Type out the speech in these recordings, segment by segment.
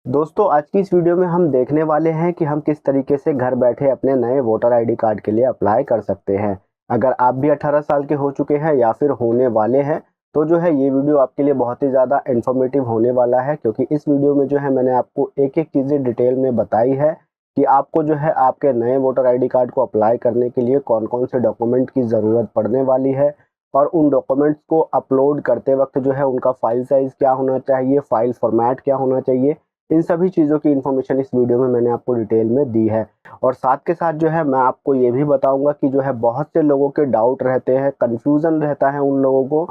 दोस्तों आज की इस वीडियो में हम देखने वाले हैं कि हम किस तरीके से घर बैठे अपने नए वोटर आईडी कार्ड के लिए अप्लाई कर सकते हैं। अगर आप भी 18 साल के हो चुके हैं या फिर होने वाले हैं तो जो है ये वीडियो आपके लिए बहुत ही ज़्यादा इन्फॉर्मेटिव होने वाला है, क्योंकि इस वीडियो में जो है मैंने आपको एक-एक चीज़ें डिटेल में बताई है कि आपको जो है आपके नए वोटर आईडी कार्ड को अप्लाई करने के लिए कौन-कौन से डॉक्यूमेंट की ज़रूरत पड़ने वाली है और उन डॉक्यूमेंट्स को अपलोड करते वक्त जो है उनका फ़ाइल साइज़ क्या होना चाहिए, फ़ाइल फ़ॉर्मेट क्या होना चाहिए। इन सभी चीज़ों की इन्फॉर्मेशन इस वीडियो में मैंने आपको डिटेल में दी है। और साथ के साथ जो है मैं आपको ये भी बताऊँगा कि जो है बहुत से लोगों के डाउट रहते हैं, कन्फ्यूज़न रहता है उन लोगों को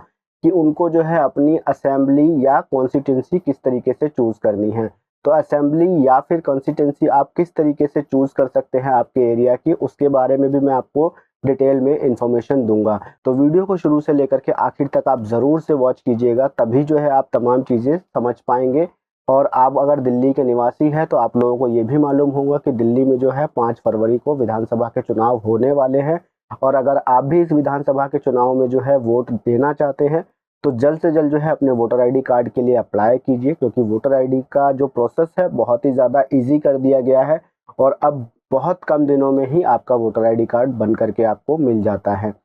कि उनको जो है अपनी असेंबली या कॉन्स्टिट्यूएंसी किस तरीके से चूज़ करनी है। तो असेंबली या फिर कॉन्स्टिट्यूएंसी आप किस तरीके से चूज़ कर सकते हैं आपके एरिया की, उसके बारे में भी मैं आपको डिटेल में इन्फॉर्मेशन दूँगा। तो वीडियो को शुरू से लेकर के आखिर तक आप ज़रूर से वॉच कीजिएगा, तभी जो है आप तमाम चीज़ें समझ पाएँगे। और आप अगर दिल्ली के निवासी हैं तो आप लोगों को ये भी मालूम होगा कि दिल्ली में जो है 5 फरवरी को विधानसभा के चुनाव होने वाले हैं। और अगर आप भी इस विधानसभा के चुनाव में जो है वोट देना चाहते हैं तो जल्द से जल्द जो है अपने वोटर आईडी कार्ड के लिए अप्लाई कीजिए, क्योंकि वोटर आईडी का जो प्रोसेस है बहुत ही ज़्यादा ईजी कर दिया गया है और अब बहुत कम दिनों में ही आपका वोटर आईडी कार्ड बन करके आपको मिल जाता है।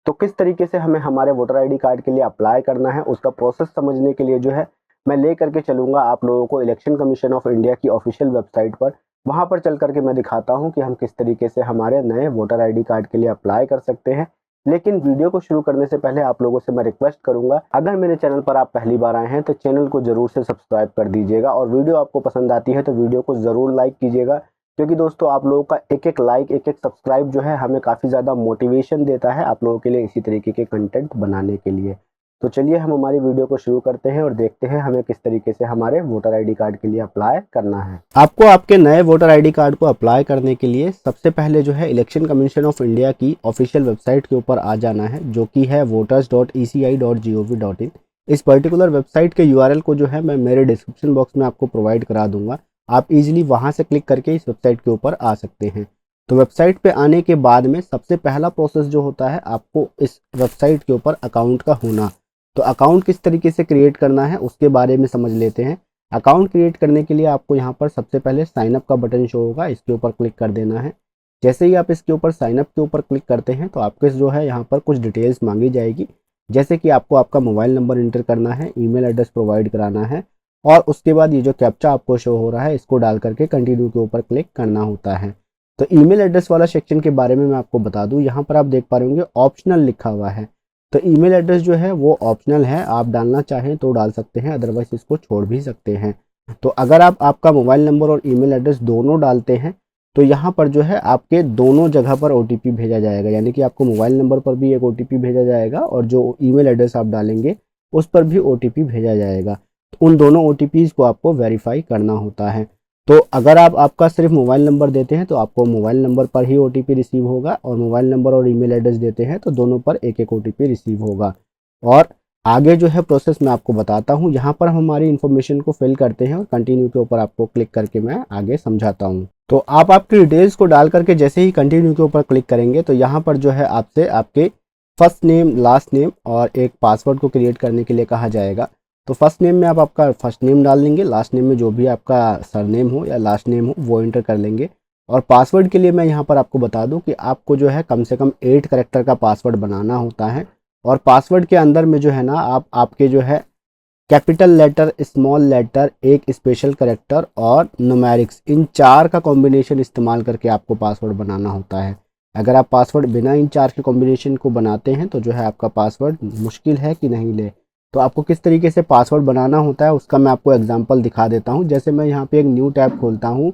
तो किस तरीके से हमें हमारे वोटर आईडी कार्ड के लिए अप्लाई करना है उसका प्रोसेस समझने के लिए जो है मैं ले करके चलूँगा आप लोगों को इलेक्शन कमीशन ऑफ इंडिया की ऑफिशियल वेबसाइट पर। वहाँ पर चल करके मैं दिखाता हूँ कि हम किस तरीके से हमारे नए वोटर आईडी कार्ड के लिए अप्लाई कर सकते हैं। लेकिन वीडियो को शुरू करने से पहले आप लोगों से मैं रिक्वेस्ट करूँगा, अगर मेरे चैनल पर आप पहली बार आए हैं तो चैनल को ज़रूर से सब्सक्राइब कर दीजिएगा और वीडियो आपको पसंद आती है तो वीडियो को ज़रूर लाइक कीजिएगा, क्योंकि दोस्तों आप लोगों का एक-एक लाइक, एक-एक सब्सक्राइब जो है हमें काफ़ी ज़्यादा मोटिवेशन देता है आप लोगों के लिए इसी तरीके के कंटेंट बनाने के लिए। तो चलिए हम हमारी वीडियो को शुरू करते हैं और देखते हैं हमें किस तरीके से हमारे वोटर आईडी कार्ड के लिए अप्लाई करना है। आपको आपके नए वोटर आईडी कार्ड को अप्लाई करने के लिए सबसे पहले जो है इलेक्शन कमीशन ऑफ इंडिया की ऑफिशियल वेबसाइट के ऊपर आ जाना है, जो कि है voters.eci.gov.in। इस पर्टिकुलर वेबसाइट के यूआरएल को जो है मैं मेरे डिस्क्रिप्शन बॉक्स में आपको प्रोवाइड करा दूंगा। आप इजीली वहां से क्लिक करके इस वेबसाइट के ऊपर आ सकते हैं। तो वेबसाइट पे आने के बाद में सबसे पहला प्रोसेस जो होता है, आपको इस वेबसाइट के ऊपर अकाउंट का होना। तो अकाउंट किस तरीके से क्रिएट करना है उसके बारे में समझ लेते हैं। अकाउंट क्रिएट करने के लिए आपको यहाँ पर सबसे पहले साइन अप का बटन शो होगा, इसके ऊपर क्लिक कर देना है। जैसे ही आप इसके ऊपर साइन अप के ऊपर क्लिक करते हैं तो आपके जो है यहाँ पर कुछ डिटेल्स मांगी जाएगी, जैसे कि आपको आपका मोबाइल नंबर इंटर करना है, ईमेल एड्रेस प्रोवाइड कराना है और उसके बाद ये जो कैप्चा आपको शो हो रहा है इसको डाल करके कंटिन्यू के ऊपर क्लिक करना होता है। तो ईमेल एड्रेस वाला सेक्शन के बारे में मैं आपको बता दूं, यहाँ पर आप देख पा रहे होंगे ऑप्शनल लिखा हुआ है। तो ईमेल एड्रेस जो है वो ऑप्शनल है, आप डालना चाहें तो डाल सकते हैं, अदरवाइज इसको छोड़ भी सकते हैं। तो अगर आप आपका मोबाइल नंबर और ईमेल एड्रेस दोनों डालते हैं तो यहाँ पर जो है आपके दोनों जगह पर ओटीपी भेजा जाएगा, यानी कि आपको मोबाइल नंबर पर भी एक ओटीपी भेजा जाएगा और जो ईमेल एड्रेस आप डालेंगे उस पर भी ओटीपी भेजा जाएगा। उन दोनों ओटीपीज़ को आपको वेरीफाई करना होता है। तो अगर आप आपका सिर्फ मोबाइल नंबर देते हैं तो आपको मोबाइल नंबर पर ही ओटीपी रिसीव होगा और मोबाइल नंबर और ईमेल एड्रेस देते हैं तो दोनों पर एक एक ओटीपी रिसीव होगा। और आगे जो है प्रोसेस मैं आपको बताता हूँ। यहाँ पर हम हमारी इन्फॉर्मेशन को फिल करते हैं और कंटिन्यू के ऊपर आपको क्लिक करके मैं आगे समझाता हूँ। तो आप आपकी डिटेल्स को डाल करके जैसे ही कंटिन्यू के ऊपर क्लिक करेंगे तो यहाँ पर जो है आपसे आपके फर्स्ट नेम, लास्ट नेम और एक पासवर्ड को क्रिएट करने के लिए कहा जाएगा। तो फर्स्ट नेम में आप आपका फर्स्ट नेम डाल लेंगे, लास्ट नेम में जो भी आपका सरनेम हो या लास्ट नेम हो वो एंटर कर लेंगे। और पासवर्ड के लिए मैं यहाँ पर आपको बता दूं कि आपको जो है कम से कम 8 कैरेक्टर का पासवर्ड बनाना होता है। और पासवर्ड के अंदर में जो है ना आप आपके जो है कैपिटल लेटर, स्मॉल लेटर, एक स्पेशल कैरेक्टर और न्यूमेरिक्स, इन चार का कॉम्बिनेशन इस्तेमाल करके आपको पासवर्ड बनाना होता है। अगर आप पासवर्ड बिना इन चार के कॉम्बिनेशन को बनाते हैं तो जो है आपका पासवर्ड मुश्किल है कि नहीं ले। तो आपको किस तरीके से पासवर्ड बनाना होता है उसका मैं आपको एग्जांपल दिखा देता हूं। जैसे मैं यहाँ पे एक न्यू टैब खोलता हूं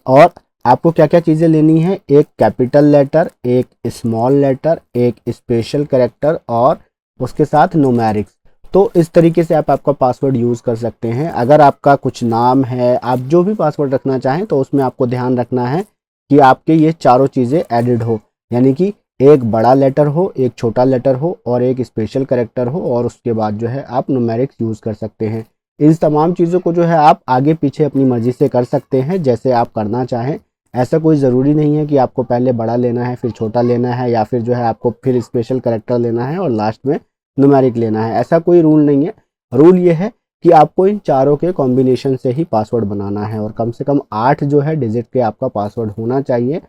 और आपको क्या क्या चीज़ें लेनी है, एक कैपिटल लेटर, एक स्मॉल लेटर, एक स्पेशल कैरेक्टर और उसके साथ न्यूमेरिक्स। तो इस तरीके से आप आपका पासवर्ड यूज़ कर सकते हैं। अगर आपका कुछ नाम है, आप जो भी पासवर्ड रखना चाहें तो उसमें आपको ध्यान रखना है कि आपके ये चारों चीज़ें एडिड हो, यानी कि एक बड़ा लेटर हो, एक छोटा लेटर हो और एक स्पेशल कैरेक्टर हो और उसके बाद जो है आप न्यूमेरिक्स यूज़ कर सकते हैं। इन तमाम चीज़ों को जो है आप आगे पीछे अपनी मर्ज़ी से कर सकते हैं, जैसे आप करना चाहें। ऐसा कोई ज़रूरी नहीं है कि आपको पहले बड़ा लेना है फिर छोटा लेना है या फिर जो है आपको फिर स्पेशल कैरेक्टर लेना है और लास्ट में न्यूमेरिक लेना है, ऐसा कोई रूल नहीं है। रूल ये है कि आपको इन चारों के कॉम्बिनेशन से ही पासवर्ड बनाना है और कम से कम 8 जो है डिजिट के आपका पासवर्ड होना चाहिए।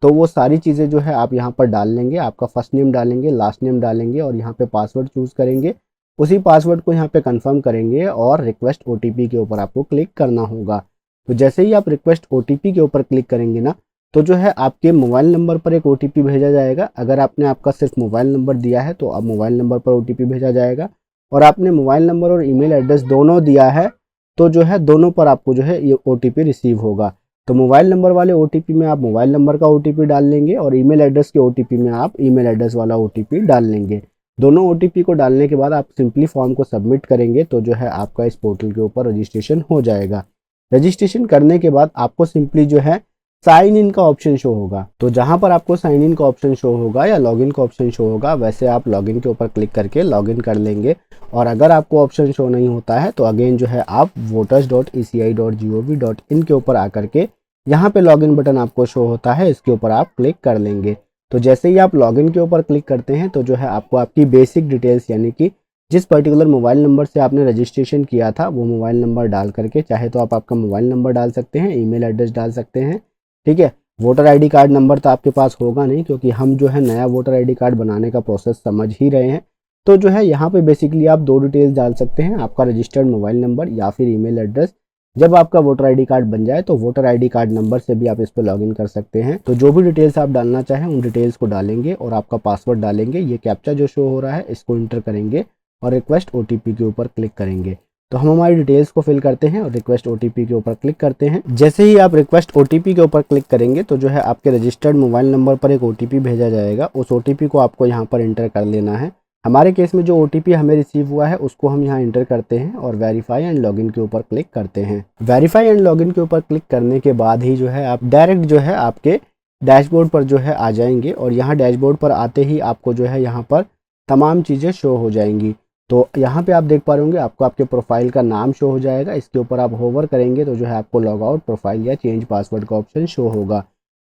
तो वो सारी चीज़ें जो है आप यहाँ पर डाल लेंगे, आपका फर्स्ट नेम डालेंगे, लास्ट नेम डालेंगे और यहाँ पे पासवर्ड चूज़ करेंगे। उसी पासवर्ड को यहाँ पे कंफर्म करेंगे और रिक्वेस्ट ओटीपी के ऊपर आपको क्लिक करना होगा। तो जैसे ही आप रिक्वेस्ट ओटीपी के ऊपर क्लिक करेंगे ना, तो जो है आपके मोबाइल नंबर पर एक ओटीपी भेजा जाएगा। अगर आपने आपका सिर्फ मोबाइल नंबर दिया है तो अब मोबाइल नंबर पर ओटीपी भेजा जाएगा, और आपने मोबाइल नंबर और ईमेल एड्रेस दोनों दिया है तो जो है दोनों पर आपको जो है ये ओटीपी रिसीव होगा। तो मोबाइल नंबर वाले ओटीपी में आप मोबाइल नंबर का ओटीपी डाल लेंगे और ईमेल एड्रेस के ओटीपी में आप ईमेल एड्रेस वाला ओटीपी डाल लेंगे। दोनों ओटीपी को डालने के बाद आप सिंपली फॉर्म को सबमिट करेंगे तो जो है आपका इस पोर्टल के ऊपर रजिस्ट्रेशन हो जाएगा। रजिस्ट्रेशन करने के बाद आपको सिंपली जो है साइन इन का ऑप्शन शो होगा। तो जहां पर आपको साइन इन का ऑप्शन शो होगा या लॉगिन का ऑप्शन शो होगा, वैसे आप लॉगिन के ऊपर क्लिक करके लॉगिन कर लेंगे। और अगर आपको ऑप्शन शो नहीं होता है तो अगेन जो है आप voters.eci.gov.in के ऊपर आकर के यहाँ पे लॉगिन बटन आपको शो होता है, इसके ऊपर आप क्लिक कर लेंगे। तो जैसे ही आप लॉगिन के ऊपर क्लिक करते हैं तो जो है आपको आपकी बेसिक डिटेल्स, यानी कि जिस पर्टिकुलर मोबाइल नंबर से आपने रजिस्ट्रेशन किया था वो मोबाइल नंबर डाल करके, चाहे तो आप आपका मोबाइल नंबर डाल सकते हैं, ईमेल एड्रेस डाल सकते हैं, ठीक है। वोटर आईडी कार्ड नंबर तो आपके पास होगा नहीं, क्योंकि हम जो है नया वोटर आईडी कार्ड बनाने का प्रोसेस समझ ही रहे हैं। तो जो है यहाँ पे बेसिकली आप दो डिटेल्स डाल सकते हैं, आपका रजिस्टर्ड मोबाइल नंबर या फिर ईमेल एड्रेस। जब आपका वोटर आईडी कार्ड बन जाए तो वोटर आईडी कार्ड नंबर से भी आप इस पर लॉगिन कर सकते हैं। तो जो भी डिटेल्स आप डालना चाहें उन डिटेल्स को डालेंगे और आपका पासवर्ड डालेंगे। ये कैप्चा जो शो हो रहा है इसको इंटर करेंगे और रिक्वेस्ट ओटीपी के ऊपर क्लिक करेंगे। तो हम हमारी डिटेल्स को फिल करते हैं और रिक्वेस्ट ओटीपी के ऊपर क्लिक करते हैं। जैसे ही आप रिक्वेस्ट ओटीपी के ऊपर क्लिक करेंगे तो जो है आपके रजिस्टर्ड मोबाइल नंबर पर एक ओटीपी भेजा जाएगा। उस ओटीपी को आपको यहाँ पर इंटर कर लेना है। हमारे केस में जो ओटीपी हमें रिसीव हुआ है उसको हम यहाँ इंटर करते हैं और वेरीफाई एंड लॉगिन के ऊपर क्लिक करते हैं। वेरीफाई एंड लॉगिन के ऊपर क्लिक करने के बाद ही जो है आप डायरेक्ट जो है आपके डैशबोर्ड पर जो है आ जाएंगे और यहाँ डैशबोर्ड पर आते ही आपको जो है यहाँ पर तमाम चीज़ें शो हो जाएंगी। तो यहाँ पे आप देख पा रहे होंगे आपको आपके प्रोफाइल का नाम शो हो जाएगा। इसके ऊपर आप होवर करेंगे तो जो है आपको लॉग आउट प्रोफाइल या चेंज पासवर्ड का ऑप्शन शो होगा।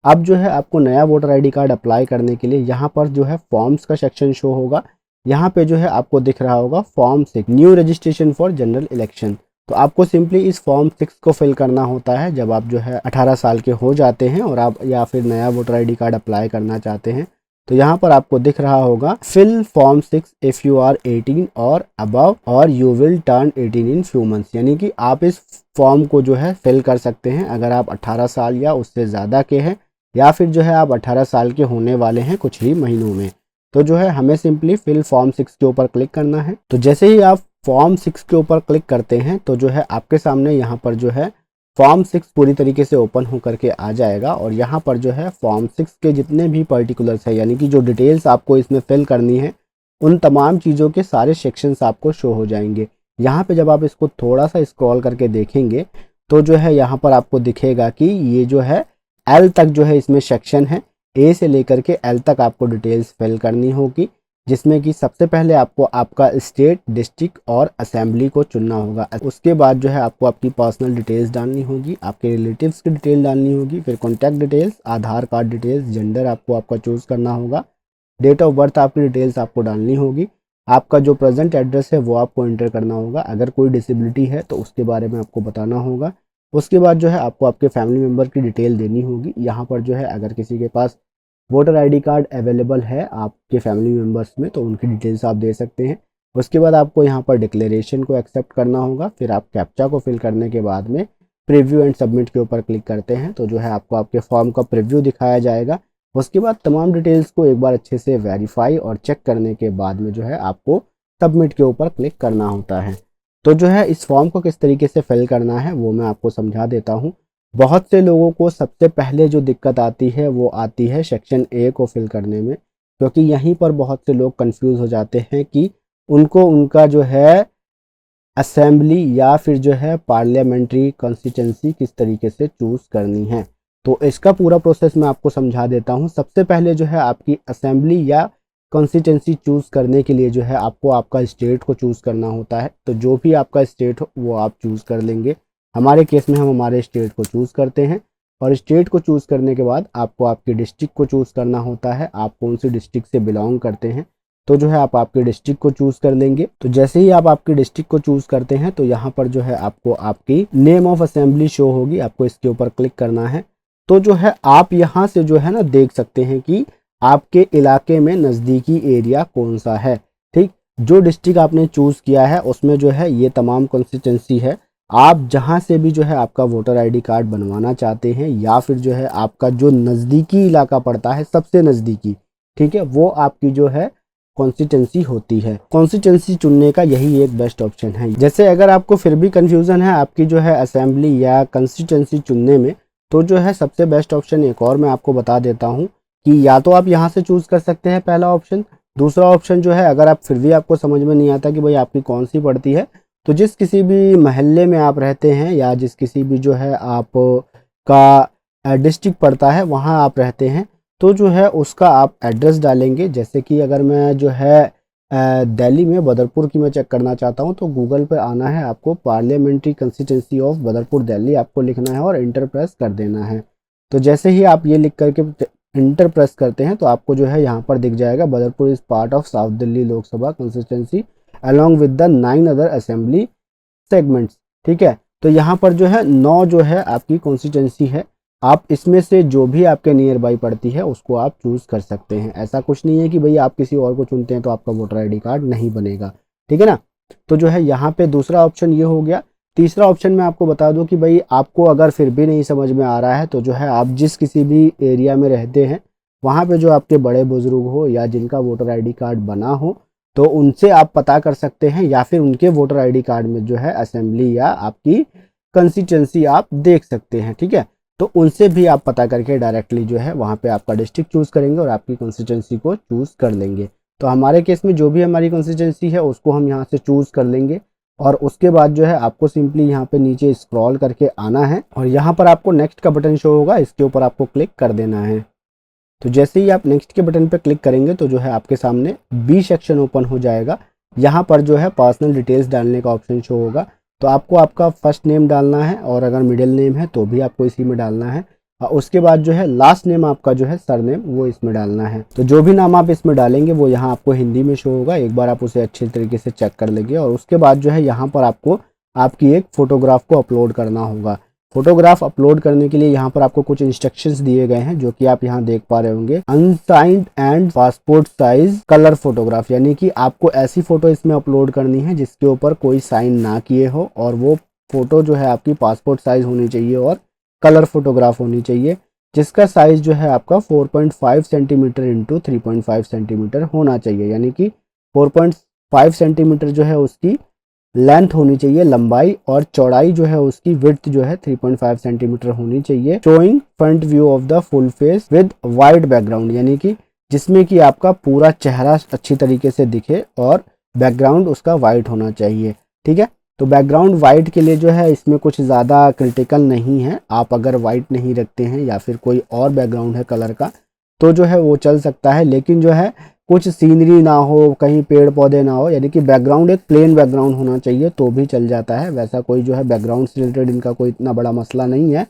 अब जो है आपको नया वोटर आईडी कार्ड अप्लाई करने के लिए यहाँ पर जो है फॉर्म्स का सेक्शन शो होगा। यहाँ पे जो है आपको दिख रहा होगा form 6 new registration for general election. तो आपको सिंपली इस फॉर्म 6 को फिल करना होता है जब आप जो है 18 साल के हो जाते हैं और आप या फिर नया वोटर आईडी कार्ड अप्लाई करना चाहते हैं। तो यहाँ पर आपको दिख रहा होगा fill form 6 if you are 18 और अबव और you will turn 18 in few months, यानी कि आप इस फॉर्म को जो है फिल कर सकते हैं अगर आप 18 साल या उससे ज़्यादा के हैं या फिर जो है आप 18 साल के होने वाले हैं कुछ ही महीनों में। तो जो है हमें सिंपली फिल फॉर्म 6 के ऊपर क्लिक करना है। तो जैसे ही आप फॉर्म 6 के ऊपर क्लिक करते हैं तो जो है आपके सामने यहाँ पर जो है फॉर्म 6 पूरी तरीके से ओपन हो करके आ जाएगा और यहाँ पर जो है फॉर्म 6 के जितने भी पर्टिकुलर्स है, यानी कि जो डिटेल्स आपको इसमें फिल करनी है, उन तमाम चीज़ों के सारे सेक्शंस आपको शो हो जाएंगे। यहाँ पे जब आप इसको थोड़ा सा स्क्रॉल करके देखेंगे तो जो है यहाँ पर आपको दिखेगा कि ये जो है एल तक जो है इसमें सेक्शन है। ए से लेकर के एल तक आपको डिटेल्स फिल करनी होगी, जिसमें कि सबसे पहले आपको आपका स्टेट, डिस्ट्रिक्ट और असेंबली को चुनना होगा। उसके बाद जो है आपको आपकी पर्सनल डिटेल्स डालनी होगी, आपके रिलेटिव्स की डिटेल डालनी होगी, फिर कॉन्टैक्ट डिटेल्स, आधार कार्ड डिटेल्स, जेंडर आपको आपका चूज़ करना होगा, डेट ऑफ बर्थ आपकी डिटेल्स आपको डालनी होगी, आपका जो प्रेजेंट एड्रेस है वो आपको एंटर करना होगा। अगर कोई डिसेबिलिटी है तो उसके बारे में आपको बताना होगा। उसके बाद जो है आपको आपके फैमिली मेम्बर की डिटेल देनी होगी। यहाँ पर जो है अगर किसी के पास वोटर आईडी कार्ड अवेलेबल है आपके फैमिली मेम्बर्स में तो उनकी डिटेल्स आप दे सकते हैं। उसके बाद आपको यहाँ पर डिक्लेरेशन को एक्सेप्ट करना होगा। फिर आप कैप्चा को फिल करने के बाद में प्रीव्यू एंड सबमिट के ऊपर क्लिक करते हैं तो जो है आपको आपके फॉर्म का प्रीव्यू दिखाया जाएगा। उसके बाद तमाम डिटेल्स को एक बार अच्छे से वेरीफाई और चेक करने के बाद में जो है आपको सबमिट के ऊपर क्लिक करना होता है। तो जो है इस फॉर्म को किस तरीके से फिल करना है वो मैं आपको समझा देता हूँ। बहुत से लोगों को सबसे पहले जो दिक्कत आती है वो आती है सेक्शन ए को फिल करने में, क्योंकि यहीं पर बहुत से लोग कंफ्यूज हो जाते हैं कि उनको उनका जो है असेंबली या फिर जो है पार्लियामेंट्री कॉन्स्टिट्यूंसी किस तरीके से चूज़ करनी है। तो इसका पूरा प्रोसेस मैं आपको समझा देता हूँ। सबसे पहले जो है आपकी असेंबली या कॉन्स्टिट्यूंसी चूज़ करने के लिए जो है आपको आपका स्टेट को चूज़ करना होता है। तो जो भी आपका स्टेट हो वो आप चूज़ कर लेंगे। हमारे केस में हम हमारे स्टेट को चूज़ करते हैं और स्टेट को चूज़ करने के बाद आपको आपकी डिस्ट्रिक्ट को चूज़ करना होता है। आप कौन सी डिस्ट्रिक्ट से बिलोंग करते हैं तो जो है आप आपके डिस्ट्रिक्ट को चूज कर लेंगे। तो जैसे ही आप आपकी डिस्ट्रिक्ट को चूज करते हैं तो यहाँ पर जो है आपको आपकी नेम ऑफ असेंबली शो होगी, आपको इसके ऊपर क्लिक करना है। तो जो है आप यहाँ से जो है ना देख सकते हैं कि आपके इलाके में नज़दीकी एरिया कौन सा है। ठीक, जो डिस्ट्रिक्ट आपने चूज किया है उसमें जो है ये तमाम कॉन्स्टिट्यूंसी है। आप जहाँ से भी जो है आपका वोटर आईडी कार्ड बनवाना चाहते हैं या फिर जो है आपका जो नज़दीकी इलाका पड़ता है सबसे नज़दीकी, ठीक है, वो आपकी जो है कॉन्स्टिट्यूंसी होती है। कॉन्स्टिट्यूंसी चुनने का यही एक बेस्ट ऑप्शन है। जैसे अगर आपको फिर भी कंफ्यूजन है आपकी जो है असेंबली या कॉन्स्टिट्यूंसी चुनने में, तो जो है सबसे बेस्ट ऑप्शन एक और मैं आपको बता देता हूँ कि या तो आप यहाँ से चूज कर सकते हैं पहला ऑप्शन। दूसरा ऑप्शन जो है, अगर आप फिर भी आपको समझ में नहीं आता कि भाई आपकी कौन सी पड़ती है, तो जिस किसी भी महल्ले में आप रहते हैं या जिस किसी भी जो है आप का डिस्ट्रिक्ट पड़ता है वहाँ आप रहते हैं, तो जो है उसका आप एड्रेस डालेंगे। जैसे कि अगर मैं जो है दिल्ली में बदरपुर की मैं चेक करना चाहता हूँ, तो गूगल पे आना है, आपको parliamentary constituency of Badarpur Delhi आपको लिखना है और इंटर प्रेस कर देना है। तो जैसे ही आप ये लिख करके इंटर प्रेस करते हैं तो आपको जो है यहाँ पर दिख जाएगा Badarpur is part of south Delhi Lok Sabha constituency along with the 9 other assembly segments. ठीक है, तो यहाँ पर जो है 9 जो है आपकी कॉन्स्टिट्यूंसी है। आप इसमें से जो भी आपके नियर बाई पड़ती है उसको आप चूज कर सकते हैं। ऐसा कुछ नहीं है कि भाई आप किसी और को चुनते हैं तो आपका वोटर आईडी कार्ड नहीं बनेगा। ठीक है ना। तो जो है यहाँ पे दूसरा ऑप्शन ये हो गया। तीसरा ऑप्शन मैं आपको बता दूं कि भाई आपको अगर फिर भी नहीं समझ में आ रहा है तो जो है आप जिस किसी भी एरिया में रहते हैं वहाँ पे जो आपके बड़े बुजुर्ग हो या जिनका वोटर आईडी कार्ड बना हो, तो उनसे आप पता कर सकते हैं या फिर उनके वोटर आईडी कार्ड में जो है असेंबली या आपकी कंस्टिट्यूंसी आप देख सकते हैं। ठीक है, तो उनसे भी आप पता करके डायरेक्टली जो है वहाँ पे आपका डिस्ट्रिक्ट चूज करेंगे और आपकी कंस्टिट्यूंसी को चूज कर लेंगे। तो हमारे केस में जो भी हमारी कंस्टिट्यूंसी है उसको हम यहाँ से चूज कर लेंगे और उसके बाद जो है आपको सिंपली यहाँ पे नीचे स्क्रॉल करके आना है और यहाँ पर आपको नेक्स्ट का बटन शो होगा, इसके ऊपर आपको क्लिक कर देना है। तो जैसे ही आप नेक्स्ट के बटन पर क्लिक करेंगे तो जो है आपके सामने बी सेक्शन ओपन हो जाएगा। यहाँ पर जो है पर्सनल डिटेल्स डालने का ऑप्शन शो होगा। तो आपको आपका फर्स्ट नेम डालना है और अगर मिडिल नेम है तो भी आपको इसी में डालना है और उसके बाद जो है लास्ट नेम आपका जो है सरनेम वो इसमें डालना है। तो जो भी नाम आप इसमें डालेंगे वो यहाँ आपको हिंदी में शो होगा, एक बार आप उसे अच्छे तरीके से चेक कर लेंगे और उसके बाद जो है यहाँ पर आपको आपकी एक फोटोग्राफ को अपलोड करना होगा। फोटोग्राफ अपलोड करने के लिए यहाँ पर आपको कुछ इंस्ट्रक्शंस दिए गए हैं जो कि आप यहाँ देख पा रहे होंगे। Unsigned and passport size colour photograph, यानी कि आपको ऐसी फोटो इसमें अपलोड करनी है जिसके ऊपर कोई साइन ना किए हो और वो फोटो जो है आपकी पासपोर्ट साइज होनी चाहिए और कलर फोटोग्राफ होनी चाहिए, जिसका साइज जो है आपका 4.5 सेंटीमीटर इंटू 3.5 सेंटीमीटर होना चाहिए। यानी कि 4.5 सेंटीमीटर जो है उसकी लेंथ होनी चाहिए लंबाई और चौड़ाई जो है उसकी विड्थ जो है 3.5 सेंटीमीटर होनी चाहिए। Showing front view of the full face with white background, यानी कि जिसमें कि आपका पूरा चेहरा अच्छी तरीके से दिखे और बैकग्राउंड उसका वाइट होना चाहिए। ठीक है, तो बैकग्राउंड वाइट के लिए जो है इसमें कुछ ज़्यादा क्रिटिकल नहीं है। आप अगर वाइट नहीं रखते हैं या फिर कोई और बैकग्राउंड है कलर का तो जो है वो चल सकता है, लेकिन जो है कुछ सीनरी ना हो, कहीं पेड़ पौधे ना हो, यानी कि बैकग्राउंड एक प्लेन बैकग्राउंड होना चाहिए तो भी चल जाता है। वैसा कोई जो है बैकग्राउंड से रिलेटेड इनका कोई इतना बड़ा मसला नहीं है।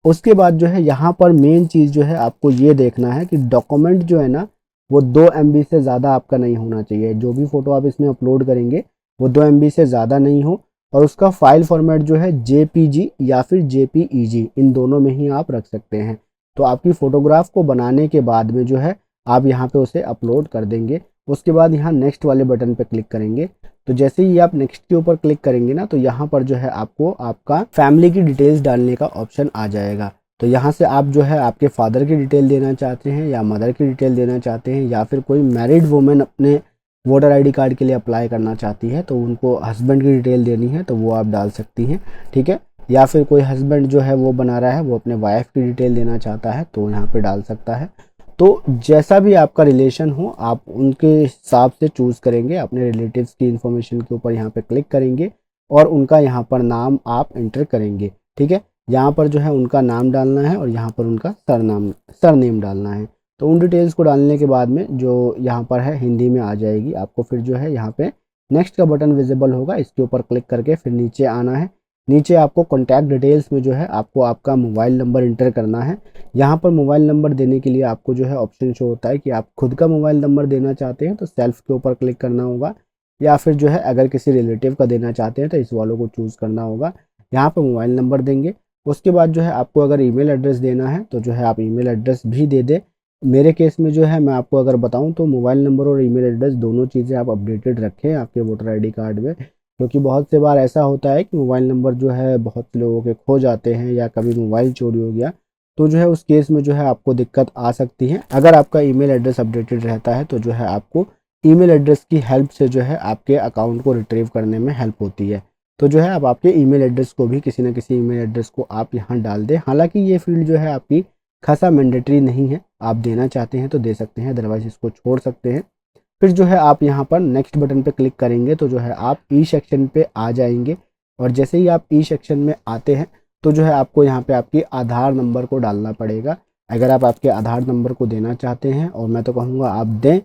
उसके बाद जो है यहाँ पर मेन चीज़ जो है आपको ये देखना है कि डॉक्यूमेंट जो है ना वो 2 MB से ज़्यादा आपका नहीं होना चाहिए। जो भी फ़ोटो आप इसमें अपलोड करेंगे वो 2 MB से ज़्यादा नहीं हो और उसका फाइल फॉर्मेट जो है JPG या फिर JPEG, इन दोनों में ही आप रख सकते हैं। तो आपकी फ़ोटोग्राफ को बनाने के बाद में जो है आप यहाँ पे उसे अपलोड कर देंगे। उसके बाद यहाँ नेक्स्ट वाले बटन पे क्लिक करेंगे। तो जैसे ही आप नेक्स्ट के ऊपर क्लिक करेंगे ना तो यहाँ पर जो है आपको आपका फैमिली की डिटेल्स डालने का ऑप्शन आ जाएगा। तो यहाँ से आप जो है आपके फादर की डिटेल देना चाहते हैं या मदर की डिटेल देना चाहते हैं या फिर कोई मैरिड वुमेन अपने वोटर आईडी कार्ड के लिए अप्लाई करना चाहती है तो उनको हस्बैंड की डिटेल देनी है तो वो आप डाल सकती हैं। ठीक है, या फिर कोई हस्बैंड जो है वो बना रहा है वो अपने वाइफ की डिटेल देना चाहता है तो यहाँ पे डाल सकता है। तो जैसा भी आपका रिलेशन हो आप उनके हिसाब से चूज़ करेंगे। अपने रिलेटिव्स की इन्फॉर्मेशन के ऊपर यहाँ पे क्लिक करेंगे और उनका यहाँ पर नाम आप एंटर करेंगे। ठीक है, यहाँ पर जो है उनका नाम डालना है और यहाँ पर उनका सरनेम डालना है। तो उन डिटेल्स को डालने के बाद में जो यहाँ पर है हिंदी में आ जाएगी। आपको फिर जो है यहाँ पे नेक्स्ट का बटन विजिबल होगा, इसके ऊपर क्लिक करके फिर नीचे आना है। नीचे आपको कॉन्टैक्ट डिटेल्स में जो है आपको आपका मोबाइल नंबर इंटर करना है। यहाँ पर मोबाइल नंबर देने के लिए आपको जो है ऑप्शन शो होता है कि आप खुद का मोबाइल नंबर देना चाहते हैं तो सेल्फ के ऊपर क्लिक करना होगा, या फिर जो है अगर किसी रिलेटिव का देना चाहते हैं तो इस वालों को चूज़ करना होगा। यहाँ पर मोबाइल नंबर देंगे। उसके बाद जो है आपको अगर ईमेल एड्रेस देना है तो जो है आप ईमेल एड्रेस भी दे दें। मेरे केस में जो है मैं आपको अगर बताऊं तो मोबाइल नंबर और ईमेल एड्रेस दोनों चीज़ें आप अपडेटेड रखें आपके वोटर आईडी कार्ड में, क्योंकि बहुत से बार ऐसा होता है कि मोबाइल नंबर जो है बहुत से लोगों के खो जाते हैं या कभी मोबाइल चोरी हो गया, तो जो है उस केस में जो है आपको दिक्कत आ सकती है। अगर आपका ईमेल एड्रेस अपडेटेड रहता है तो जो है आपको ईमेल एड्रेस की हेल्प से जो है आपके अकाउंट को रिट्रीव करने में हेल्प होती है। तो जो है आप आपके ईमेल एड्रेस को भी किसी न किसी ईमेल एड्रेस को आप यहाँ डाल दें। हालांकि ये फील्ड जो है आपकी खासा मैंडेटरी नहीं है, आप देना चाहते हैं तो दे सकते हैं, अदरवाइज इसको छोड़ सकते हैं। फिर जो है आप यहाँ पर नेक्स्ट बटन पे क्लिक करेंगे तो जो है आप ई सेक्शन पे आ जाएंगे, और जैसे ही आप ई सेक्शन में आते हैं तो जो है आपको यहाँ पे आपकी आधार नंबर को डालना पड़ेगा। अगर आप आपके आधार नंबर को देना चाहते हैं, और मैं तो कहूँगा आप दें,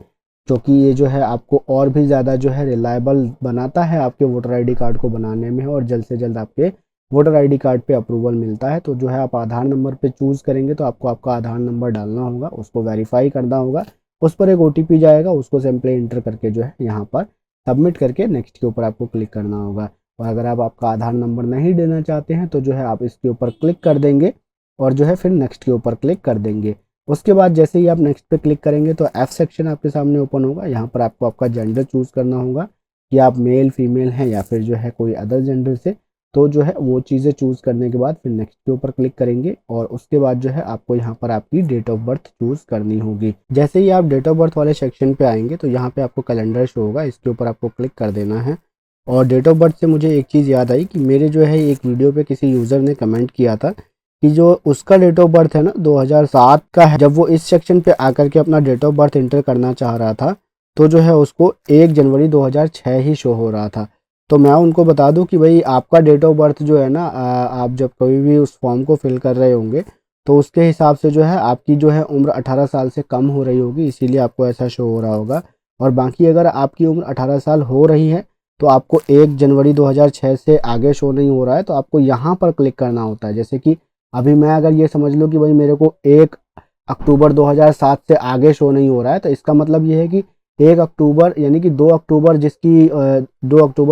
क्योंकि ये जो है आपको और भी ज़्यादा जो है रिलायबल बनाता है आपके वोटर आईडी कार्ड को बनाने में, और जल्द से जल्द आपके वोटर आईडी कार्ड पे अप्रूवल मिलता है। तो जो है आप आधार नंबर पे चूज़ करेंगे तो आपको आपका आधार नंबर डालना होगा, उसको वेरीफाई करना होगा, उस पर एक ओटीपी जाएगा, उसको सिंपली इंटर करके जो है यहाँ पर सबमिट करके नेक्स्ट के ऊपर आपको क्लिक करना होगा। और अगर आप आपका आधार नंबर नहीं देना चाहते हैं तो जो है आप इसके ऊपर क्लिक कर देंगे और जो है फिर नेक्स्ट के ऊपर क्लिक कर देंगे। उसके बाद जैसे ही आप नेक्स्ट पे क्लिक करेंगे तो एफ सेक्शन आपके सामने ओपन होगा। यहाँ पर आपको आपका जेंडर चूज़ करना होगा कि आप मेल फीमेल हैं या फिर जो है कोई अदर जेंडर से। तो जो है वो चीज़ें चूज़ करने के बाद फिर नेक्स्ट के ऊपर क्लिक करेंगे, और उसके बाद जो है आपको यहाँ पर आपकी डेट ऑफ बर्थ चूज़ करनी होगी। जैसे ही आप डेट ऑफ बर्थ वाले सेक्शन पे आएंगे तो यहाँ पे आपको कैलेंडर शो होगा, इसके ऊपर आपको क्लिक कर देना है। और डेट ऑफ बर्थ से मुझे एक चीज़ याद आई कि मेरे जो है एक वीडियो पे किसी यूज़र ने कमेंट किया था कि जो उसका डेट ऑफ बर्थ है ना 2007 का है, जब वो इस सेक्शन पे आकर के अपना डेट ऑफ बर्थ इंटर करना चाह रहा था तो जो है उसको 1 जनवरी 2006 ही शो हो रहा था। तो मैं उनको बता दूं कि भाई आपका डेट ऑफ बर्थ जो है ना, आप जब कभी भी उस फॉर्म को फिल कर रहे होंगे तो उसके हिसाब से जो है आपकी जो है उम्र 18 साल से कम हो रही होगी, इसीलिए आपको ऐसा शो हो रहा होगा। और बाकी अगर आपकी उम्र 18 साल हो रही है तो आपको 1 जनवरी 2006 से आगे शो नहीं हो रहा है तो आपको यहाँ पर क्लिक करना होता है। जैसे कि अभी मैं अगर ये समझ लो कि भाई मेरे को 1 अक्टूबर 2007 से आगे शो नहीं हो रहा है, तो इसका मतलब ये है कि 1 अक्टूबर यानी कि 2 अक्टूबर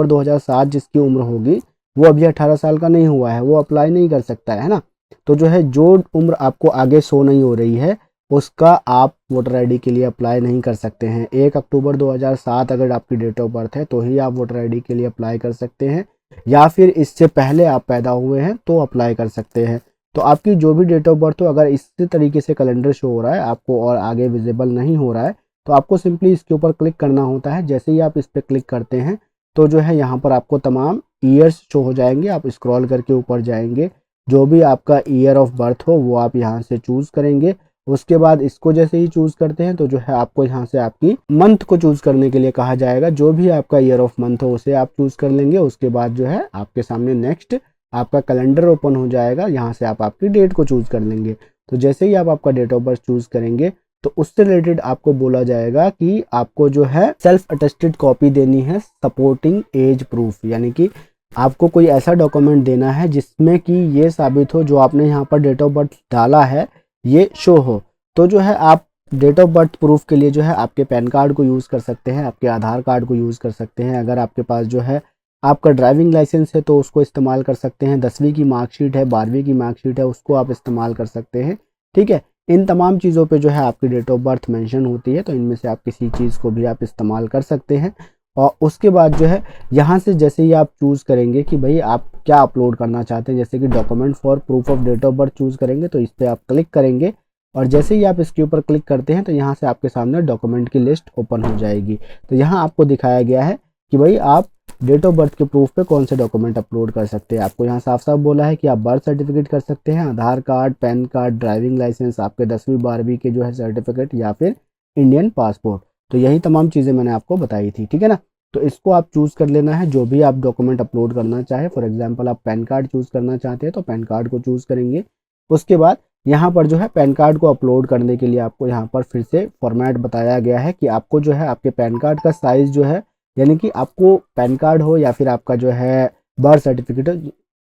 2007 जिसकी उम्र होगी वो अभी 18 साल का नहीं हुआ है, वो अप्लाई नहीं कर सकता है ना। तो जो है जो उम्र आपको आगे शो नहीं हो रही है उसका आप वोटर आईडी के लिए अप्लाई नहीं कर सकते हैं। 1 अक्टूबर 2007 अगर आपकी डेट ऑफ बर्थ है तो ही आप वोटर आईडी के लिए अप्लाई कर सकते हैं, या फिर इससे पहले आप पैदा हुए हैं तो अप्लाई कर सकते हैं। तो आपकी जो भी डेट ऑफ बर्थ हो, अगर इसी तरीके से कैलेंडर शो हो रहा है आपको और आगे विजिबल नहीं हो रहा है तो आपको सिंपली इसके ऊपर क्लिक करना होता है। जैसे ही आप इस पर क्लिक करते हैं तो जो है यहाँ पर आपको तमाम ईयर्स शो हो जाएंगे। आप स्क्रॉल करके ऊपर जाएंगे, जो भी आपका ईयर ऑफ बर्थ हो वो आप यहाँ से चूज़ करेंगे। उसके बाद इसको जैसे ही चूज़ करते हैं तो जो है आपको यहाँ से आपकी मंथ को चूज़ करने के लिए कहा जाएगा, जो भी आपका ईयर ऑफ मंथ हो उसे आप चूज़ कर लेंगे। उसके बाद जो है आपके सामने नेक्स्ट आपका कैलेंडर ओपन हो जाएगा, यहाँ से आप आपकी डेट को चूज़ कर लेंगे। तो जैसे ही आप आपका डेट ऑफ बर्थ चूज़ करेंगे तो उससे रिलेटेड आपको बोला जाएगा कि आपको जो है सेल्फ अटेस्टेड कॉपी देनी है सपोर्टिंग एज प्रूफ, यानी कि आपको कोई ऐसा डॉक्यूमेंट देना है जिसमें कि ये साबित हो जो आपने यहाँ पर डेट ऑफ बर्थ डाला है ये शो हो। तो जो है आप डेट ऑफ बर्थ प्रूफ के लिए जो है आपके पैन कार्ड को यूज़ कर सकते हैं, आपके आधार कार्ड को यूज़ कर सकते हैं। अगर आपके पास जो है आपका ड्राइविंग लाइसेंस है तो उसको इस्तेमाल कर सकते हैं, 10वीं की मार्कशीट है, 12वीं की मार्कशीट है, उसको आप इस्तेमाल कर सकते हैं। ठीक है, इन तमाम चीज़ों पे जो है आपकी डेट ऑफ बर्थ मेंशन होती है, तो इनमें से आप किसी चीज़ को भी आप इस्तेमाल कर सकते हैं। और उसके बाद जो है यहाँ से जैसे ही आप चूज़ करेंगे कि भाई आप क्या अपलोड करना चाहते हैं, जैसे कि document for proof of date of birth choose करेंगे तो इस पर आप क्लिक करेंगे, और जैसे ही आप इसके ऊपर क्लिक करते हैं तो यहाँ से आपके सामने डॉक्यूमेंट की लिस्ट ओपन हो जाएगी। तो यहाँ आपको दिखाया गया है कि भाई आप डेट ऑफ बर्थ के प्रूफ पे कौन से डॉक्यूमेंट अपलोड कर सकते हैं। आपको यहाँ साफ साफ बोला है कि आप बर्थ सर्टिफिकेट कर सकते हैं, Aadhaar card, PAN card, driving licence, आपके 10वीं 12वीं के जो है सर्टिफिकेट, या फिर इंडियन पासपोर्ट। तो यही तमाम चीज़ें मैंने आपको बताई थी, ठीक है ना। तो इसको आप चूज़ कर लेना है जो भी आप डॉक्यूमेंट अपलोड करना चाहे। फॉर एग्जांपल आप पैन कार्ड चूज़ करना चाहते हैं तो पैन कार्ड को चूज़ करेंगे। उसके बाद यहाँ पर जो है पैन कार्ड को अपलोड करने के लिए आपको यहाँ पर फिर से फॉर्मेट बताया गया है कि आपको जो है आपके पैन कार्ड का साइज़ जो है, यानी कि आपको पैन कार्ड हो या फिर आपका जो है बर्थ सर्टिफिकेट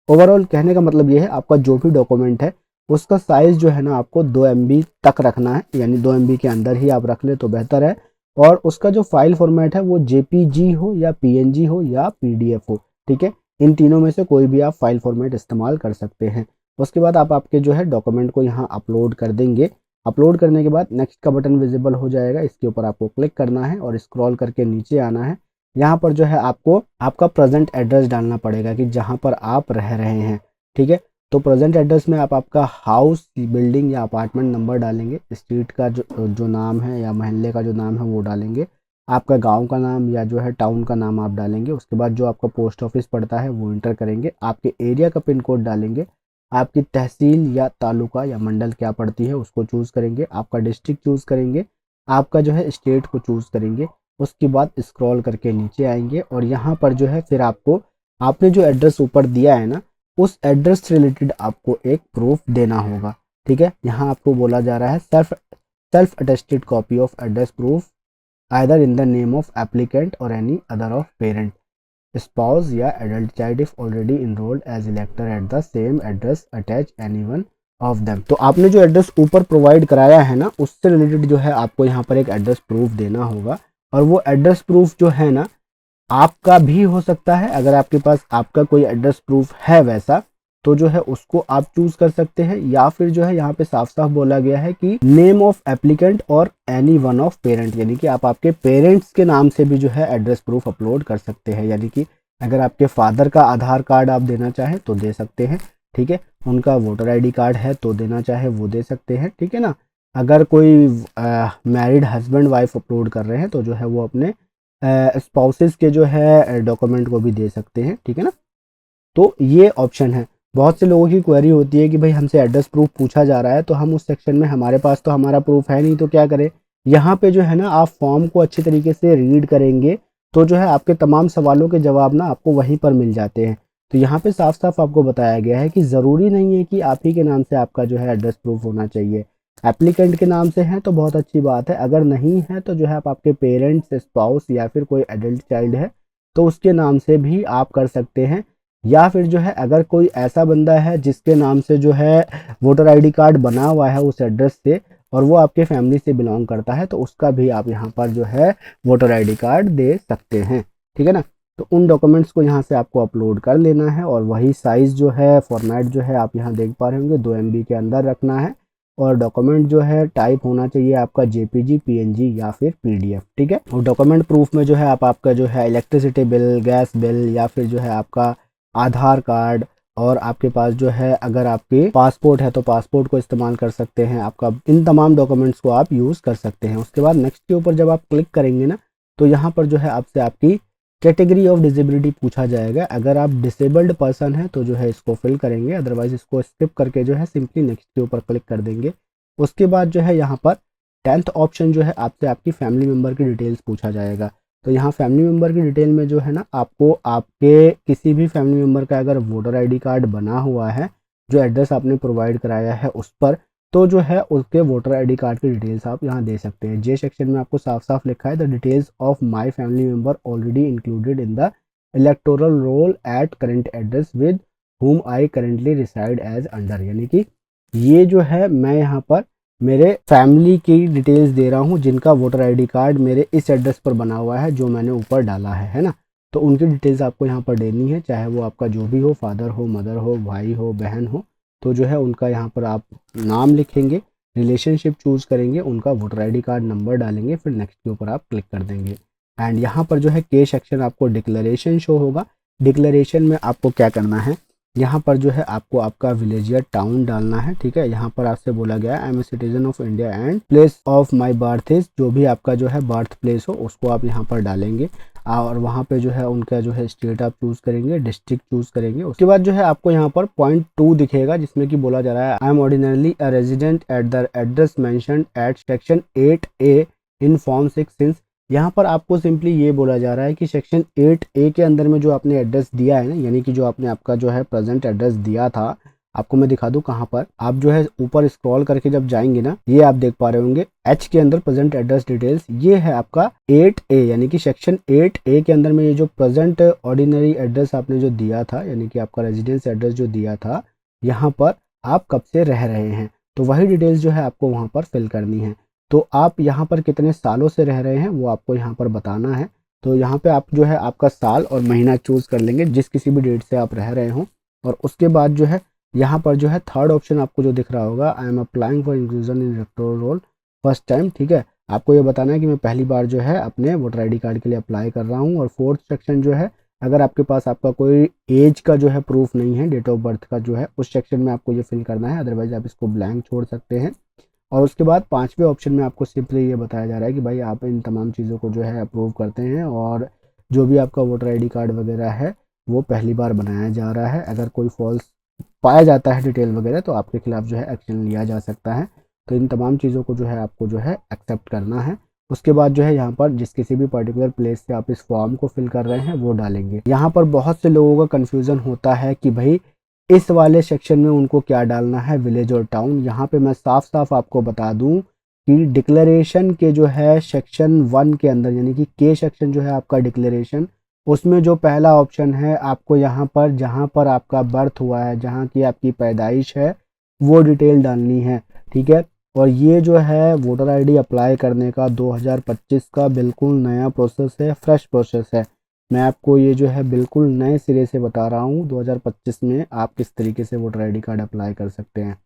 ओवरऑल कहने का मतलब ये है, आपका जो भी डॉक्यूमेंट है उसका साइज जो है ना आपको 2 MB तक रखना है, यानी 2 MB के अंदर ही आप रख ले तो बेहतर है। और उसका जो फाइल फॉर्मेट है वो JPG हो या PNG हो या PDF हो, ठीक है। इन तीनों में से कोई भी आप फाइल फॉर्मेट इस्तेमाल कर सकते हैं। उसके बाद आप आपके जो है डॉक्यूमेंट को यहाँ अपलोड कर देंगे। अपलोड करने के बाद नेक्स्ट का बटन विजिबल हो जाएगा, इसके ऊपर आपको क्लिक करना है और स्क्रॉल करके नीचे आना है। यहाँ पर जो है आपको आपका प्रेजेंट एड्रेस डालना पड़ेगा कि जहाँ पर आप रह रहे हैं, ठीक है। तो प्रेजेंट एड्रेस में आप आपका हाउस, बिल्डिंग या अपार्टमेंट नंबर डालेंगे, स्ट्रीट का जो नाम है या मोहल्ले का जो नाम है वो डालेंगे, आपका गांव का नाम या जो है टाउन का नाम आप डालेंगे। उसके बाद जो आपका पोस्ट ऑफिस पड़ता है वो इंटर करेंगे, आपके एरिया का पिन कोड डालेंगे, आपकी तहसील या तालुका या मंडल क्या पड़ती है उसको चूज़ करेंगे, आपका डिस्ट्रिक्ट चूज़ करेंगे, आपका जो है स्टेट को चूज़ करेंगे। उसके बाद स्क्रॉल करके नीचे आएंगे और यहाँ पर जो है फिर आपको आपने जो एड्रेस ऊपर दिया है ना उस एड्रेस से रिलेटेड आपको एक प्रूफ देना होगा, ठीक है। यहाँ आपको बोला जा रहा है self attested copy of address proof either in the name of applicant और any other of parent, spouse या adult child if already enrolled as elector at the same address attach any one of them. तो आपने जो address ऊपर provide कराया है ना उससे रिलेटेड जो है आपको यहाँ पर एक एड्रेस प्रूफ देना होगा। और वो एड्रेस प्रूफ जो है ना आपका भी हो सकता है, अगर आपके पास आपका कोई एड्रेस प्रूफ है वैसा तो जो है उसको आप चूज कर सकते हैं, या फिर जो है यहाँ पे साफ साफ बोला गया है कि नेम ऑफ एप्लीकेंट और एनी वन ऑफ पेरेंट, यानी कि आप आपके पेरेंट्स के नाम से भी जो है एड्रेस प्रूफ अपलोड कर सकते हैं। यानी कि अगर आपके फादर का आधार कार्ड आप देना चाहें तो दे सकते हैं, ठीक है। उनका वोटर ID कार्ड है तो देना चाहे वो दे सकते हैं, ठीक है ना। अगर कोई मैरिड हस्बैंड वाइफ अपलोड कर रहे हैं तो जो है वो अपने स्पाउसेस के जो है डॉक्यूमेंट को भी दे सकते हैं, ठीक है ना। तो ये ऑप्शन है। बहुत से लोगों की क्वेरी होती है कि भाई हमसे एड्रेस प्रूफ पूछा जा रहा है तो हम उस सेक्शन में, हमारे पास तो हमारा प्रूफ है नहीं तो क्या करें। यहाँ पे जो है ना आप फॉर्म को अच्छे तरीके से रीड करेंगे तो जो है आपके तमाम सवालों के जवाब ना आपको वहीं पर मिल जाते हैं। तो यहाँ पे साफ साफ आपको बताया गया है कि ज़रूरी नहीं है कि आप ही के नाम से आपका जो है एड्रेस प्रूफ होना चाहिए। एप्लीकेंट के नाम से है तो बहुत अच्छी बात है, अगर नहीं है तो जो है आप आपके पेरेंट्स, स्पाउस या फिर कोई एडल्ट चाइल्ड है तो उसके नाम से भी आप कर सकते हैं। या फिर जो है अगर कोई ऐसा बंदा है जिसके नाम से जो है वोटर ID कार्ड बना हुआ है उस एड्रेस से और वो आपके फैमिली से बिलोंग करता है तो उसका भी आप यहाँ पर जो है वोटर ID कार्ड दे सकते हैं, ठीक है ना। तो उन डॉक्यूमेंट्स को यहाँ से आपको अपलोड कर लेना है और वही साइज़ जो है फॉर्मेट जो है आप यहाँ देख पा रहे होंगे 2 MB के अंदर रखना है। और डॉक्यूमेंट जो है टाइप होना चाहिए आपका JPG, PNG या फिर PDF, ठीक है। और डॉक्यूमेंट प्रूफ में जो है आप आपका जो है इलेक्ट्रिसिटी बिल, गैस बिल या फिर जो है आपका आधार कार्ड, और आपके पास जो है अगर आपके पासपोर्ट है तो पासपोर्ट को इस्तेमाल कर सकते हैं। आपका इन तमाम डॉक्यूमेंट्स को आप यूज़ कर सकते हैं। उसके बाद नेक्स्ट के ऊपर जब आप क्लिक करेंगे ना तो यहाँ पर जो है आपसे आपकी कैटेगरी ऑफ डिसेबिलिटी पूछा जाएगा। अगर आप डिसेबल्ड पर्सन है तो जो है इसको फिल करेंगे, अदरवाइज इसको स्किप करके जो है सिंपली नेक्स्ट के ऊपर क्लिक कर देंगे। उसके बाद जो है यहाँ पर 10th ऑप्शन जो है आपसे आपकी फैमिली मेम्बर की डिटेल्स पूछा जाएगा। तो यहाँ फैमिली मेम्बर की डिटेल में जो है ना आपको आपके किसी भी फैमिली मेम्बर का अगर वोटर ID कार्ड बना हुआ है जो एड्रेस आपने प्रोवाइड कराया है उस पर, तो जो है उसके वोटर ID कार्ड की डिटेल्स आप यहाँ दे सकते हैं। जे सेक्शन में आपको साफ साफ लिखा है the details of my family member already included in the electoral roll at current address with whom I currently reside as under, यानी कि ये जो है मैं यहाँ पर मेरे फैमिली की डिटेल्स दे रहा हूँ जिनका वोटर ID कार्ड मेरे इस एड्रेस पर बना हुआ है जो मैंने ऊपर डाला है ना। तो उनकी डिटेल्स आपको यहाँ पर देनी है, चाहे वो आपका जो भी हो, फादर हो, मदर हो, भाई हो, बहन हो। तो जो है उनका यहाँ पर आप नाम लिखेंगे, रिलेशनशिप चूज़ करेंगे, उनका वोटर ID कार्ड नंबर डालेंगे, फिर नेक्स्ट के ऊपर आप क्लिक कर देंगे। एंड यहाँ पर जो है के सेक्शन आपको डिक्लेरेशन शो होगा। डिक्लेरेशन में आपको क्या करना है, यहाँ पर जो है आपको आपका विलेज या टाउन डालना है, ठीक है। यहाँ पर आपसे बोला गया है I am a citizen of India and place of my birth is, जो भी आपका जो है बर्थ प्लेस हो उसको आप यहाँ पर डालेंगे। और वहाँ पे जो है उनका जो है स्टेट आप चूज़ करेंगे, डिस्ट्रिक्ट चूज़ करेंगे। उसके बाद जो है आपको यहाँ पर पॉइंट 2 दिखेगा जिसमें कि बोला जा रहा है I am ordinarily a resident at the address mentioned at section 8A in form 6 since. यहाँ पर आपको सिंपली ये बोला जा रहा है कि सेक्शन 8A के अंदर में जो आपने एड्रेस दिया है ना, यानी कि जो आपने आपका जो है प्रेजेंट एड्रेस दिया था आपको मैं दिखा दूं कहाँ पर। आप जो है ऊपर स्क्रॉल करके जब जाएंगे ना, ये आप देख पा रहे होंगे एच के अंदर प्रेजेंट एड्रेस डिटेल्स, ये है आपका 8A यानी कि सेक्शन 8A के अंदर में ये जो प्रेजेंट ऑर्डिनरी एड्रेस आपने जो दिया था, यानी कि आपका रेजिडेंस एड्रेस जो दिया था, यहाँ पर आप कब से रह रहे हैं, तो वही डिटेल्स जो है आपको वहाँ पर फिल करनी है। तो आप यहाँ पर कितने सालों से रह रहे हैं वो आपको यहाँ पर बताना है। तो यहाँ पे आप जो है आपका साल और महीना चूज कर लेंगे जिस किसी भी डेट से आप रह रहे हो। और उसके बाद जो है यहाँ पर जो है थर्ड ऑप्शन आपको जो दिख रहा होगा, I am applying for inclusion in electoral roll first time, ठीक है। आपको ये बताना है कि मैं पहली बार जो है अपने वोटर आईडी कार्ड के लिए अप्लाई कर रहा हूँ। और फोर्थ सेक्शन जो है, अगर आपके पास आपका कोई एज का जो है प्रूफ नहीं है, डेट ऑफ बर्थ का जो है, उस सेक्शन में आपको ये फिल करना है, अदरवाइज आप इसको ब्लैंक छोड़ सकते हैं। और उसके बाद पांचवें ऑप्शन में आपको सिंपली ये बताया जा रहा है कि भाई आप इन तमाम चीज़ों को जो है अप्रूव करते हैं और जो भी आपका वोटर आईडी कार्ड वगैरह है वो पहली बार बनाया जा रहा है। अगर कोई फॉल्स पाया जाता है डिटेल वगैरह तो आपके खिलाफ जो है एक्शन लिया जा सकता है। तो इन तमाम चीज़ों को जो है आपको जो है एक्सेप्ट करना है। उसके बाद जो है यहाँ पर जिस किसी भी पर्टिकुलर प्लेस से आप इस फॉर्म को फिल कर रहे हैं वो डालेंगे। यहाँ पर बहुत से लोगों का कन्फ्यूज़न होता है कि भाई इस वाले सेक्शन में उनको क्या डालना है, विलेज और टाउन। यहाँ पे मैं साफ साफ आपको बता दूं कि डिक्लेरेशन के जो है सेक्शन 1 के अंदर, यानी कि के सेक्शन जो है आपका डिक्लेरेशन, उसमें जो पहला ऑप्शन है आपको यहाँ पर जहाँ पर आपका बर्थ हुआ है, जहाँ की आपकी पैदाइश है, वो डिटेल डालनी है, ठीक है। और ये जो है वोटर आईडी अप्लाई करने का 2025 का बिल्कुल नया प्रोसेस है, फ्रेश प्रोसेस है। मैं आपको ये जो है बिल्कुल नए सिरे से बता रहा हूँ 2025 में आप किस तरीके से वोटर आईडी कार्ड अप्लाई कर सकते हैं।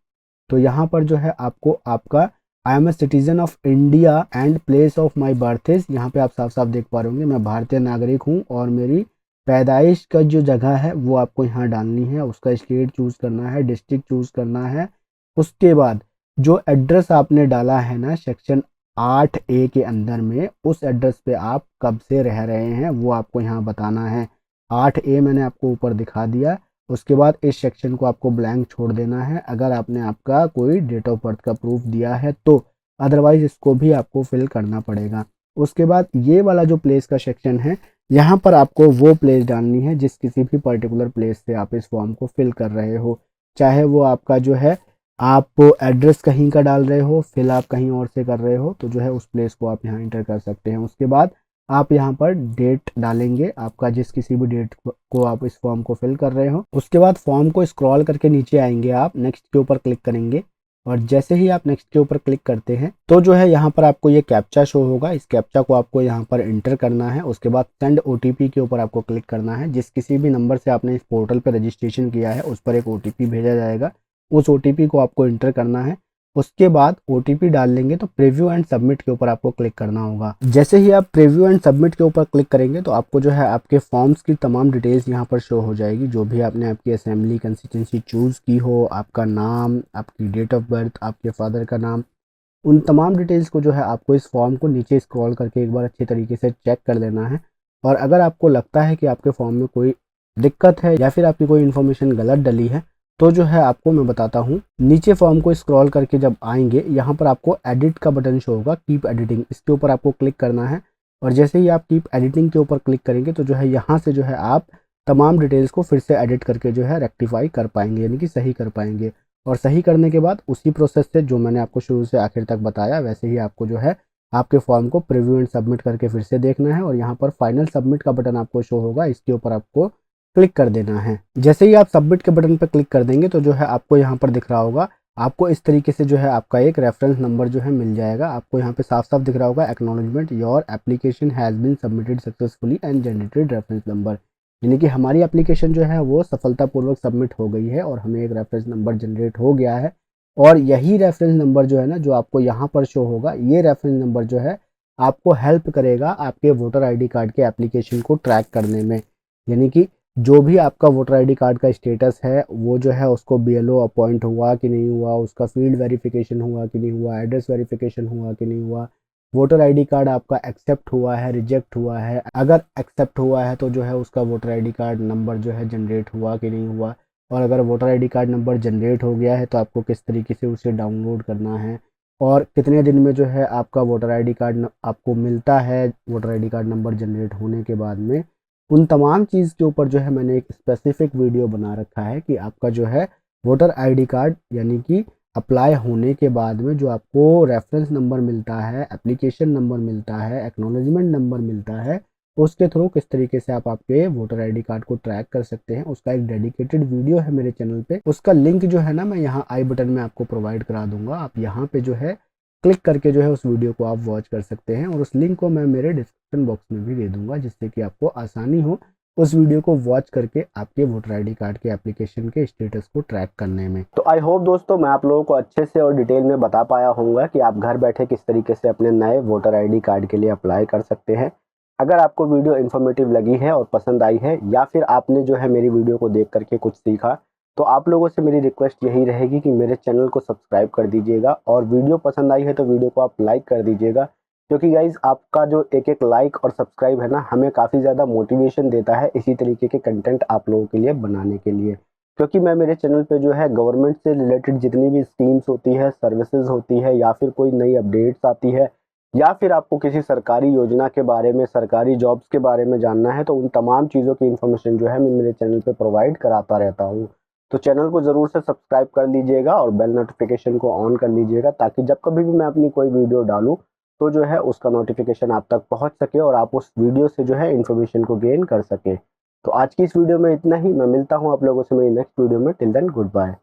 तो यहाँ पर जो है आपको आपका I am a citizen of India and place of my birth is, यहाँ पे आप साफ साफ देख पा रहे होंगे मैं भारतीय नागरिक हूँ और मेरी पैदाइश का जो जगह है वो आपको यहाँ डालनी है। उसका स्टेट चूज करना है, डिस्ट्रिक्ट चूज करना है। उसके बाद जो एड्रेस आपने डाला है ना सेक्शन 8A के अंदर में, उस एड्रेस पे आप कब से रह रहे हैं वो आपको यहाँ बताना है। 8A मैंने आपको ऊपर दिखा दिया। उसके बाद इस सेक्शन को आपको ब्लैंक छोड़ देना है अगर आपने आपका कोई डेट ऑफ बर्थ का प्रूफ दिया है तो, अदरवाइज इसको भी आपको फिल करना पड़ेगा। उसके बाद ये वाला जो प्लेस का सेक्शन है, यहाँ पर आपको वो प्लेस डालनी है जिस किसी भी पर्टिकुलर प्लेस से आप इस फॉर्म को फिल कर रहे हो। चाहे वो आपका जो है आप एड्रेस कहीं का डाल रहे हो, फिल आप कहीं और से कर रहे हो, तो जो है उस प्लेस को आप यहाँ इंटर कर सकते हैं। उसके बाद आप यहाँ पर डेट डालेंगे आपका, जिस किसी भी डेट को आप इस फॉर्म को फिल कर रहे हो। उसके बाद फॉर्म को स्क्रॉल करके नीचे आएंगे, आप नेक्स्ट के ऊपर क्लिक करेंगे और जैसे ही आप नेक्स्ट के ऊपर क्लिक करते हैं तो जो है यहाँ पर आपको ये कैप्चा शो होगा। इस कैप्चा को आपको यहाँ पर एंटर करना है। उसके बाद सेंड ओटीपी के ऊपर आपको क्लिक करना है। जिस किसी भी नंबर से आपने इस पोर्टल पर रजिस्ट्रेशन किया है उस पर एक ओटीपी भेजा जाएगा, उस ओटीपी को आपको एंटर करना है। उसके बाद ओटीपी डाल लेंगे तो प्रीव्यू एंड सबमिट के ऊपर आपको क्लिक करना होगा। जैसे ही आप प्रीव्यू एंड सबमिट के ऊपर क्लिक करेंगे तो आपको जो है आपके फॉर्म्स की तमाम डिटेल्स यहाँ पर शो हो जाएगी, जो भी आपने आपकी असेंबली कंस्टिट्यूंसी चूज की हो, आपका नाम, आपकी डेट ऑफ बर्थ, आपके फादर का नाम, उन तमाम डिटेल्स को जो है आपको इस फॉर्म को नीचे स्क्रॉल करके एक बार अच्छे तरीके से चेक कर लेना है। और अगर आपको लगता है कि आपके फॉर्म में कोई दिक्कत है या फिर आपकी कोई इन्फॉर्मेशन गलत डली है तो जो है आपको मैं बताता हूँ, नीचे फॉर्म को स्क्रॉल करके जब आएंगे यहाँ पर आपको एडिट का बटन शो होगा, कीप एडिटिंग, इसके ऊपर आपको क्लिक करना है। और जैसे ही आप कीप एडिटिंग के ऊपर क्लिक करेंगे तो जो है यहाँ से जो है आप तमाम डिटेल्स को फिर से एडिट करके जो है रेक्टिफाई कर पाएंगे, यानी कि सही कर पाएंगे। और सही करने के बाद उसी प्रोसेस से जो मैंने आपको शुरू से आखिर तक बताया वैसे ही आपको जो है आपके फॉर्म को प्रीव्यू एंड सबमिट करके फिर से देखना है। और यहाँ पर फाइनल सबमिट का बटन आपको शो होगा, इसके ऊपर आपको क्लिक कर देना है। जैसे ही आप सबमिट के बटन पर क्लिक कर देंगे तो जो है आपको यहाँ पर दिख रहा होगा, आपको इस तरीके से जो है आपका एक रेफरेंस नंबर जो है मिल जाएगा। आपको यहाँ पे साफ साफ दिख रहा होगा, acknowledgement your application has been submitted successfully and generated reference number, यानी कि हमारी एप्लीकेशन जो है वो सफलतापूर्वक सबमिट हो गई है और हमें एक रेफरेंस नंबर जनरेट हो गया है। और यही रेफरेंस नंबर जो है ना, जो आपको यहाँ पर शो होगा, ये रेफरेंस नंबर जो है आपको हेल्प करेगा आपके वोटर आईडी कार्ड के एप्लीकेशन को ट्रैक करने में। यानी कि जो भी आपका वोटर आईडी कार्ड का स्टेटस है वो जो है उसको बीएलओ अपॉइंट हुआ कि नहीं हुआ, उसका फील्ड वेरिफिकेशन हुआ कि नहीं हुआ, एड्रेस वेरिफिकेशन हुआ कि नहीं हुआ, वोटर आईडी कार्ड आपका एक्सेप्ट हुआ है, रिजेक्ट हुआ है, अगर एक्सेप्ट हुआ है तो जो है उसका वोटर आईडी कार्ड नंबर जो है जनरेट हुआ कि नहीं हुआ, और अगर voter ID card number generate हो गया है तो आपको किस तरीके से उसे डाउनलोड करना है, और कितने दिन में जो है आपका वोटर आईडी कार्ड आपको मिलता है voter ID card number generate होने के बाद में। उन तमाम चीज़ के ऊपर जो है मैंने एक स्पेसिफिक वीडियो बना रखा है कि आपका जो है वोटर आईडी कार्ड यानी कि अप्लाई होने के बाद में जो आपको रेफरेंस नंबर मिलता है, एप्लीकेशन नंबर मिलता है, एक्नॉलेजमेंट नंबर मिलता है, उसके थ्रू किस तरीके से आप आपके वोटर आईडी कार्ड को ट्रैक कर सकते हैं, उसका एक डेडिकेटेड वीडियो है मेरे चैनल पे। उसका लिंक जो है ना मैं यहाँ आई बटन में आपको प्रोवाइड करा दूंगा। आप यहाँ पे जो है क्लिक करके जो है उस वीडियो को आप वॉच कर सकते हैं, और उस लिंक को मैं मेरे डिस्क्रिप्शन बॉक्स में भी दे दूंगा, जिससे कि आपको आसानी हो उस वीडियो को वॉच करके आपके वोटर आईडी कार्ड के एप्लीकेशन के स्टेटस को ट्रैक करने में। तो आई होप दोस्तों मैं आप लोगों को अच्छे से और डिटेल में बता पाया होऊंगा कि आप घर बैठे किस तरीके से अपने नए वोटर आईडी कार्ड के लिए अप्लाई कर सकते हैं। अगर आपको वीडियो इन्फॉर्मेटिव लगी है और पसंद आई है, या फिर आपने जो है मेरी वीडियो को देख करके कुछ सीखा, तो आप लोगों से मेरी रिक्वेस्ट यही रहेगी कि मेरे चैनल को सब्सक्राइब कर दीजिएगा, और वीडियो पसंद आई है तो वीडियो को आप लाइक कर दीजिएगा, क्योंकि गाइज आपका जो एक एक लाइक और सब्सक्राइब है ना, हमें काफ़ी ज़्यादा मोटिवेशन देता है इसी तरीके के कंटेंट आप लोगों के लिए बनाने के लिए। क्योंकि मैं मेरे चैनल पे जो है गवर्नमेंट से रिलेटेड जितनी भी स्कीम्स होती है, सर्विसेज होती है, या फिर कोई नई अपडेट्स आती है, या फिर आपको किसी सरकारी योजना के बारे में, सरकारी जॉब्स के बारे में जानना है, तो उन तमाम चीज़ों की इन्फॉर्मेशन जो है मैं मेरे चैनल पे प्रोवाइड कराता रहता हूँ। तो चैनल को ज़रूर से सब्सक्राइब कर लीजिएगा और बेल नोटिफिकेशन को ऑन कर लीजिएगा, ताकि जब कभी भी मैं अपनी कोई वीडियो डालूँ तो जो है उसका नोटिफिकेशन आप तक पहुंच सके और आप उस वीडियो से जो है इन्फॉर्मेशन को गेन कर सके। तो आज की इस वीडियो में इतना ही। मैं मिलता हूं आप लोगों से मेरी नेक्स्ट वीडियो में। Till then good bye.